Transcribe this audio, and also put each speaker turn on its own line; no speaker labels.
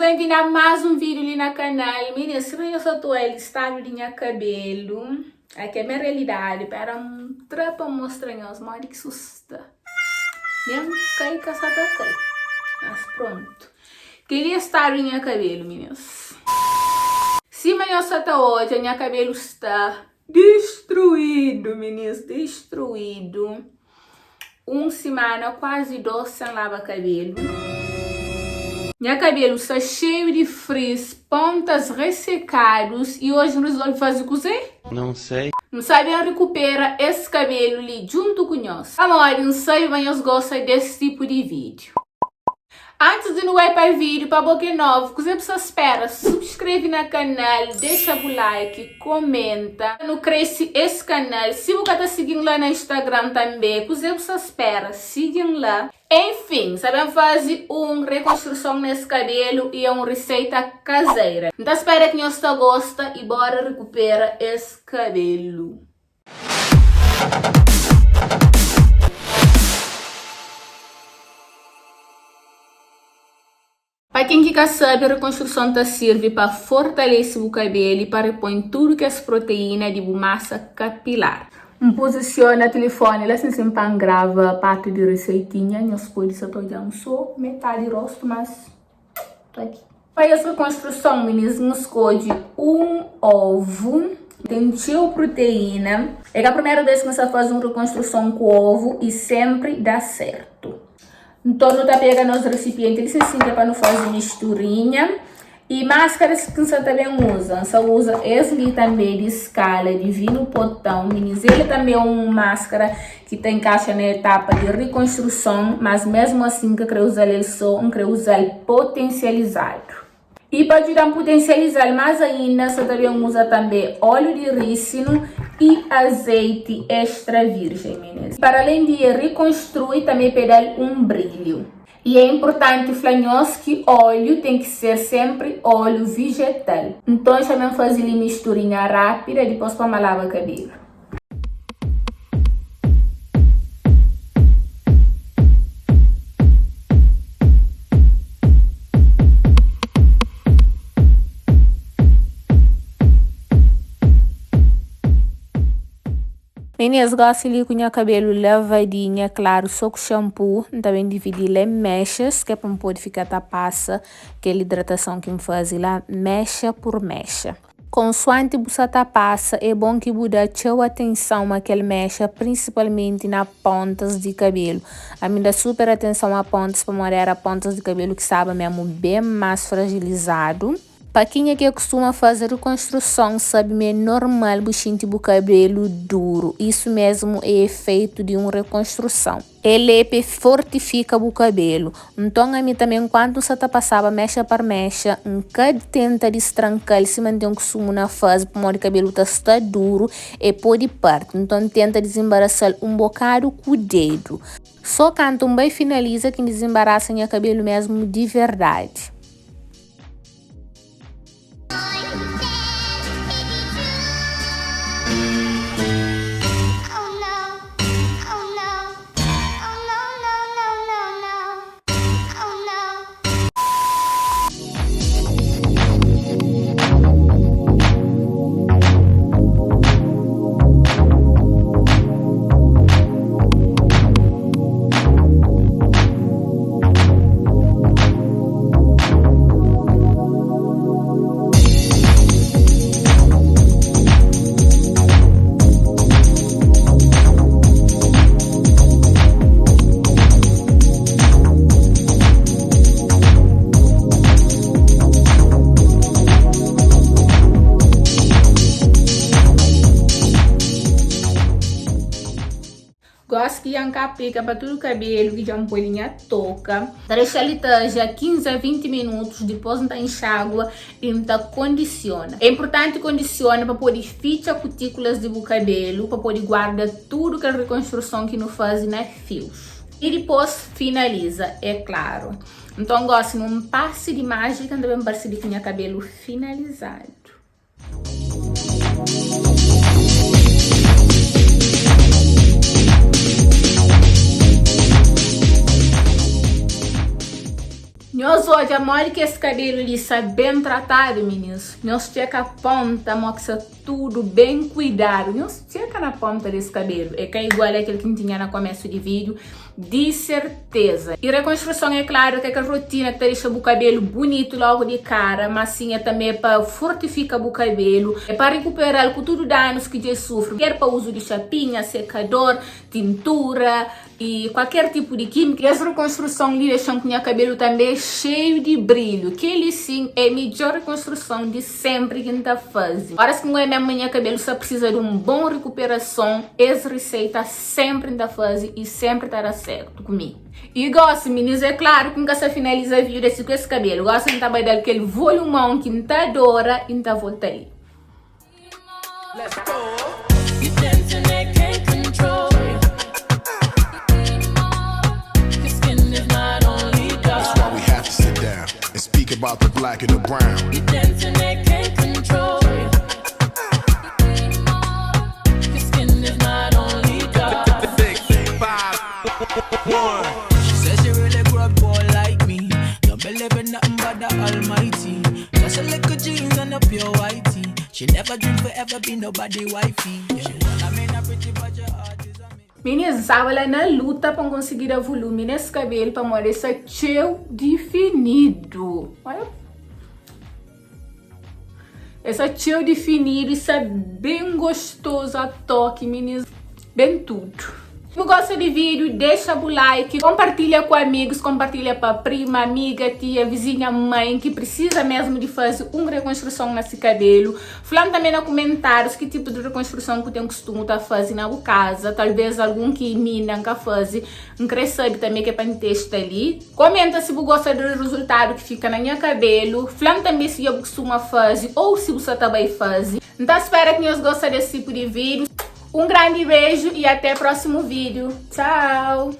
bem-vindo a mais um vídeo ali no canal. Meninas, se eu só estou a listar o meu cabelo, aqui é a minha realidade, para mostrar os modos que susta. Nem cai que só toquei. Mas pronto. Queria estar o meu cabelo, meninas. Se amanhã só está hoje, o meu cabelo está destruído, meninas, destruído. Uma semana, quase 2 sem lavar cabelo. Meu cabelo está cheio de frizz, pontas ressecados e hoje resolvi fazer o quê?
Não sei.
Não sabem recuperar esse cabelo ali junto com nós. Amor, não sei se gostam desse tipo de vídeo. Antes de não ir para o vídeo, para boca novo, que você espera, subscreve no canal, deixa o like, comenta. Não cresce esse canal. Se você está seguindo lá no Instagram também, que você espera, sigam lá. Enfim, sabemos fazer uma reconstrução nesse cabelo e é uma receita caseira. Então espero que você goste e bora recuperar esse cabelo. Para quem quer saber, a reconstrução serve para fortalecer o cabelo e para repor tudo que é proteína de massa capilar. Posiciona o telefone, lá sempre grava parte de receitinha, nós podemos só só metade do rosto, mas tô aqui. Para essa reconstrução, meninas, nós escolhe um ovo, tem proteína. É a primeira vez que você faz uma reconstrução com ovo e sempre dá certo. Então, não tá pegando os recipientes, eles assim, para não fazer misturinha. E máscaras que você também usa. Você usa esse ali também de escala, de vinho potão. Meninas, ele também é uma máscara que tem caixa na etapa de reconstrução. Mas mesmo assim, que eu quero usar ele só, eu quero usar ele potencializado. E para ajudar a potencializar mais ainda, você também usa também óleo de rícino e azeite extra virgem, meninas. Para além de reconstruir, também pegar um brilho. E é importante falar que óleo tem que ser sempre óleo vegetal. Então, também fazer misturinha rápida e depois para lavar o cabelo. Meninas, gosto de com o cabelo lavadinha, claro, só com shampoo. Também dividir em mechas, que é para não poder ficar tapassa, aquela hidratação que me faz lá, mecha por mecha. Consoante você passa, é bom que você dê atenção àquela mecha, principalmente nas pontas de cabelo. A mim dá super atenção a pontas, para molhar as pontas de cabelo que sabe mesmo bem mais fragilizado. Para quem é que costuma fazer reconstrução, sabe, é normal sentir o cabelo duro. Isso mesmo é efeito de uma reconstrução. Ele fortifica o cabelo. Então, a mim também, quando você passava mecha por mecha, cada tenta destrancar, se mantém o consumo na fase, para o cabelo está duro e pode parte. Então, tenta desembaraçar um bocado com o dedo. Só quando vai finaliza que desembaraça o cabelo mesmo de verdade. Gosto que pica para todo o cabelo, que já um pouquinho toca. Deixa ele já 15 a 20 minutos, depois não enxágua e não condiciona. É importante condicionar para poder fitar cutículas do cabelo, para poder guardar tudo que a reconstrução que não faz na fios. E depois finaliza, é claro. Então gosto de um passe de mágica, também passe de minha cabelo finalizado. Nós hoje, a mole que esse cabelo ali está bem tratado, meninos. Nós checa a ponta, mostra tudo bem cuidado. Nós checa na ponta desse cabelo. É que é igual aquele que tinha no começo de vídeo, de certeza. E reconstrução, é claro, que é a rotina que deixa o cabelo bonito logo de cara, mas sim é também para fortificar o cabelo, é para recuperar com tudo danos que já sofre, quer para uso de chapinha, secador, tintura e qualquer tipo de química. E essa reconstrução lhe deixam com o cabelo também cheio de brilho, que ele sim é a melhor reconstrução de sempre que está fazendo. Agora se não é minha manhã cabelo só precisa de uma boa recuperação, essa receita sempre está fazendo e sempre estará certo comigo. E gosto, meninos, é claro que nunca se finaliza o vídeo desse com esse cabelo. Gosto de trabalhar aquele volumão que não adora e não volta ali. Let's go.
Speak about the black and the brown. You dancing, they can't control you. Your skin is not only dark. 6, 5, 1. She says she really grew up boy like me. Don't believe in nothing but the Almighty. Just a little jeans and a pure whitey. She never dreamed forever be nobody wifey. She wanna mean a pretty but your heart is a me.
Meninas, estava lá na luta para conseguir a volume nesse cabelo para mostrar esse teu definido. Olha. Esse teu definido, isso é bem gostoso a toque, meninas. Bem tudo. Se você gosta do vídeo, deixa o like, compartilha com amigos, compartilha para prima, amiga, tia, vizinha, mãe, que precisa mesmo de fazer uma reconstrução nesse cabelo. Falando também nos comentários que tipo de reconstrução que tem costume de fazer na casa, talvez algum que mina nunca faz, não quer saber também que é para testar ali. Comenta se você gosta do resultado que fica na minha cabelo, falando também se eu costumo fazer ou se você também faz. Então espero que vocês gostem desse tipo de vídeo. Um grande beijo e até o próximo vídeo. Tchau!